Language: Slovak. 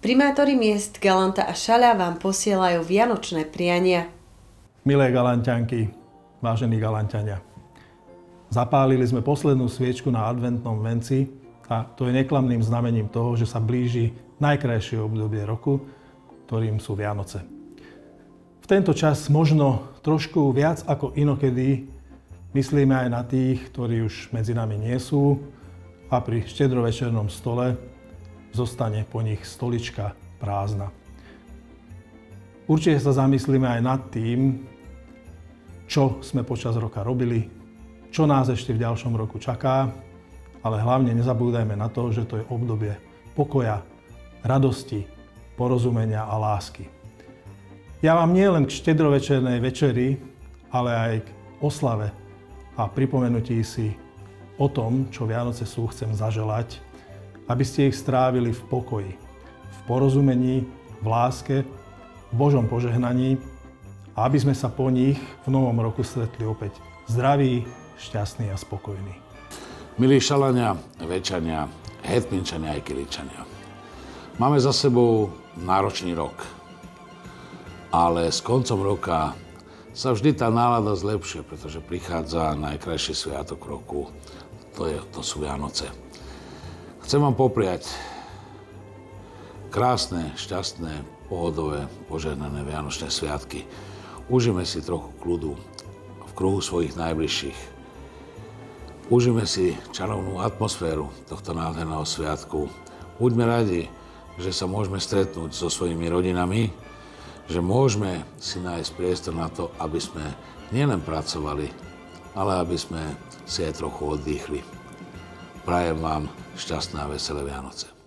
Primátori miest Galanta a Šaľa vám posielajú vianočné priania. Milé Galanťanky, vážení Galanťania, zapálili sme poslednú sviečku na adventnom venci a to je neklamným znamením toho, že sa blíži najkrajšie obdobie roku, ktorým sú Vianoce. V tento čas možno trošku viac ako inokedy myslíme aj na tých, ktorí už medzi nami nie sú a pri štedrovečernom stole zostane po nich stolička prázdna. Určite sa zamyslíme aj nad tým, čo sme počas roka robili, čo nás ešte v ďalšom roku čaká, ale hlavne nezabúdajme na to, že to je obdobie pokoja, radosti, porozumenia a lásky. Ja vám nie len k štedrovečernej večeri, ale aj k oslave a pripomenutí si o tom, čo Vianoce sú, chcem zaželať, aby ste ich strávili v pokoji, v porozumení, v láske, v Božom požehnaní a aby sme sa po nich v novom roku stretli opäť zdraví, šťastní a spokojní. Milí Šalania, Večania, Hetminčania aj Kiličania. Máme za sebou náročný rok, ale s koncom roka sa vždy tá nálada zlepšuje, pretože prichádza najkrajší sviatok roku, to sú Vianoce. Chcem vám popriať krásne, šťastné, pohodové, požehnané Vianočné sviatky. Užijme si trochu kľudu v kruhu svojich najbližších. Užijme si čarovnú atmosféru tohto nádherného sviatku. Buďme radi, že sa môžeme stretnúť so svojimi rodinami, že môžeme si nájsť priestor na to, aby sme nielen pracovali, ale aby sme si aj trochu oddychli. Prajem vám šťastné a veselé Vianoce.